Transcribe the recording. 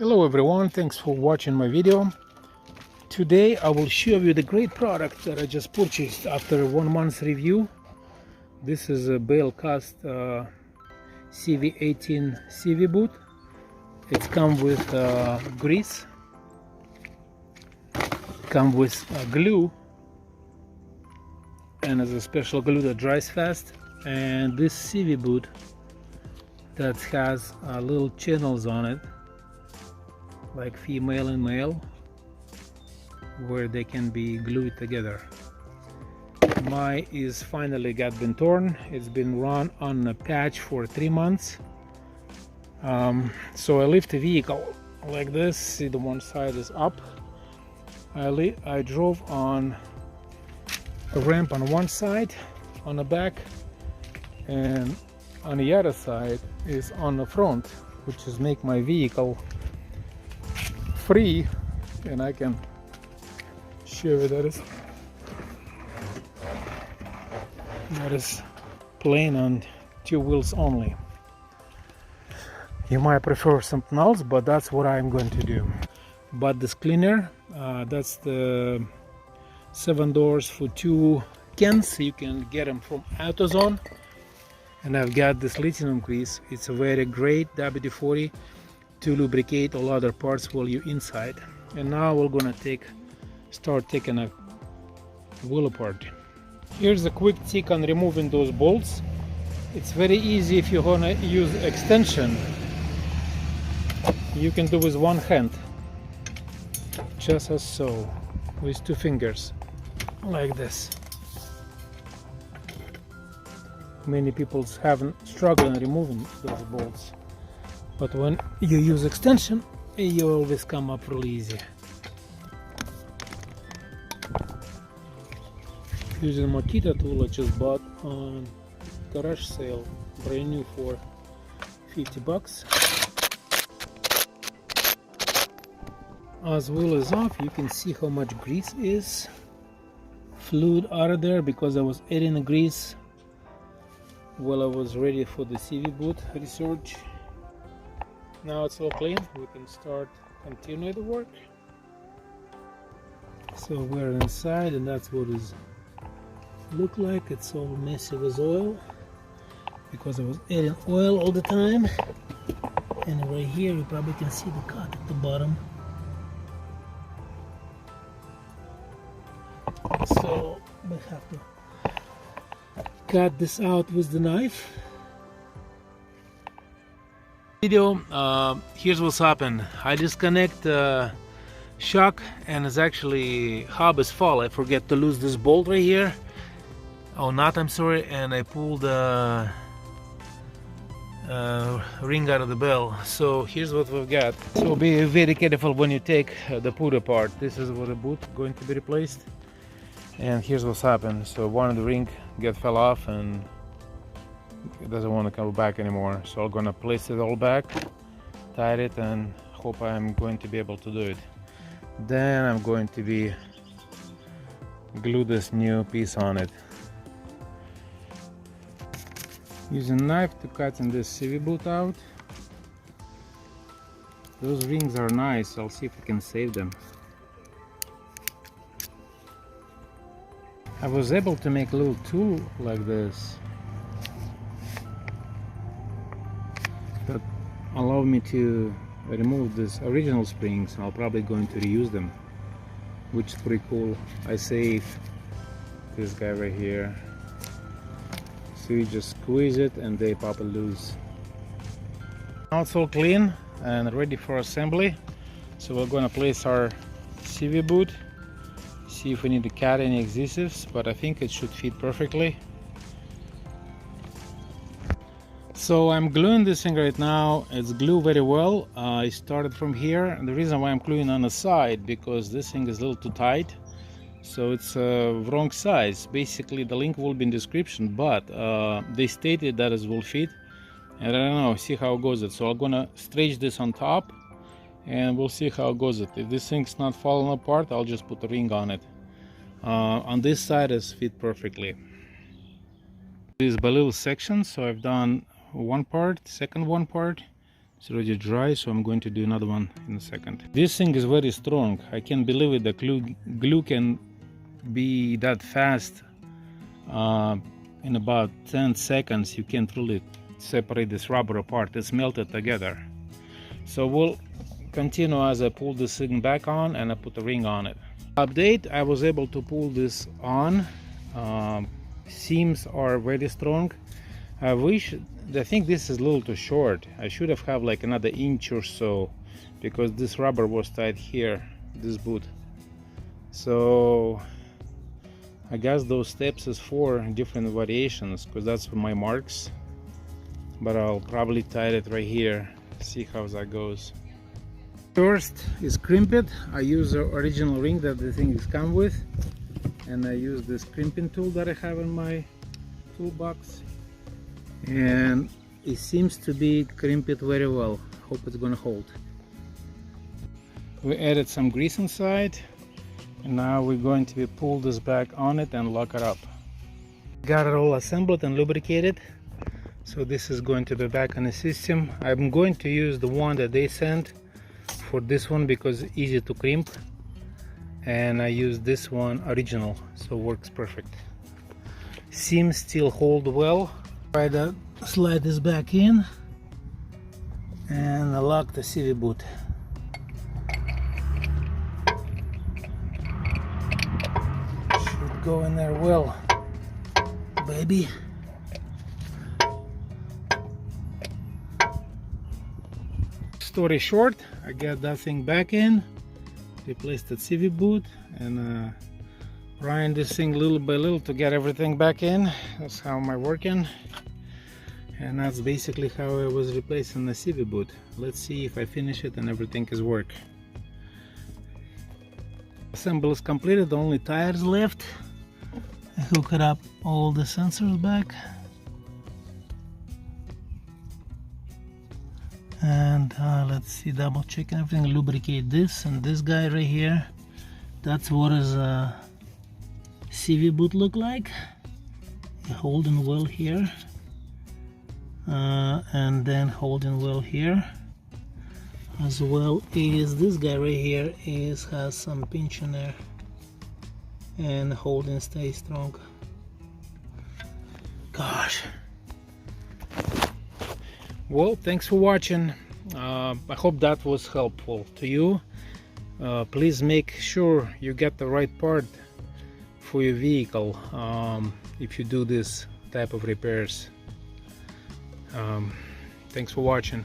Hello everyone, thanks for watching my video. Today I will show you the great product that I just purchased after 1 month review. This is a bale cast CV18 CV boot. It's come with grease, come with glue, and as a special glue that dries fast. And this CV boot that has little channels on it, like female and male, where they can be glued together. My is finally been torn. It's been run on a patch for 3 months. So I lift the vehicle like this. See, the one side is up. I drove on a ramp on one side on the back, and on the other side is on the front, which is make my vehicle free. And I can show you that is plain on 2 wheels only. You might prefer something else, but that's what I'm going to do. But this cleaner, that's the 7 doors for 2 cans. You can get them from AutoZone. And I've got this lithium grease. It's a very great WD-40 to lubricate all other parts while you're inside. And now we're gonna start taking a wheel apart. Here's a quick tip on removing those bolts. It's very easy. If you're gonna use extension, you can do with one hand, just as so, with 2 fingers, like this. Many people haven't struggled in removing those bolts, but when you use extension, you always come up really easy. Using Makita tool I just bought on garage sale, brand new for 50 bucks. As well as off, you can see how much grease is fluid out of there, because I was adding the grease while I was ready for the CV boot research. Now it's all clean, we can continue the work. So we're inside, and that's what it look like. It's all messy with oil, because I was adding oil all the time. And right here you probably can see the cut at the bottom. So we have to cut this out with the knife. Here's what's happened. I disconnect shock, and it's actually hub is full. I forget to lose this bolt right here. Oh, not, I'm sorry. And I pulled the ring out of the bell. So here's what we've got. So be very careful when you take the boot apart. This is what the boot going to be replaced. And here's what's happened. So one of the ring fell off, and it doesn't want to come back anymore. So I'm gonna place it all back, tie it, and hope I'm going to be able to do it. Then I'm going to be glue this new piece on it. Using a knife to cut in this CV boot out. Those rings are nice. I'll see if I can save them. I was able to make a little tool like this that allowed me to remove this original springs. I'll probably going to reuse them, which is pretty cool. I saved this guy right here. So you just squeeze it and they pop it loose. Now it's all clean and ready for assembly. So we're gonna place our CV boot. See if we need to cut any adhesives, but I think it should fit perfectly. So I'm gluing this thing right now. It's glued very well. I started from here, and the reason why I'm gluing on the side, because this thing is a little too tight, so it's wrong size. Basically the link will be in description, but they stated that it will fit, and I don't know, see how it goes. So I'm gonna stretch this on top, and we'll see how it goes. If this thing's not falling apart, I'll just put a ring on it. On this side it's fit perfectly. This is by little sections, so I've done one part, second one part, It's already dry, so I'm going to do another one in a second. This thing is very strong. I can't believe it. The glue can be that fast. In about 10 seconds you can't really separate this rubber apart. It's melted together. So we'll continue as I pull this thing back on and I put the ring on it. Update, I was able to pull this on. Seams are very strong. I think this is a little too short. I should have like another inch or so, because this rubber was tied here, this boot. So I guess those steps is for different variations, because that's my marks. But I'll probably tie it right here, see how that goes. First is crimp it. I use the original ring that the thing is come with, and I use this crimping tool that I have in my toolbox, and it seems to be crimped very well. Hope it's gonna hold. We added some grease inside, and now we're going to pull this back on it and lock it up. Got it all assembled and lubricated, so this is going to be back in the system. I'm going to use the one that they sent for this one because it's easy to crimp, and I use this one original, so works perfect. Seams still hold well. Try to slide this back in and lock the CV boot. Should go in there well, baby. Story short, I got that thing back in, replaced the CV boot, and grind this thing little by little to get everything back in. That's how am I working, and that's basically how I was replacing the CV boot. Let's see if I finish it and everything is work. Assembly is completed, the only tires left. I hook it up all the sensors back, and let's see, double check everything, lubricate this and this guy right here. That's what is CV boot look like. Holding well here, and then holding well here, as well as this guy right here has some pinch in there, and holding stays strong. Gosh. Well, thanks for watching. I hope that was helpful to you. Please make sure you get the right part for your vehicle if you do this type of repairs. Thanks for watching.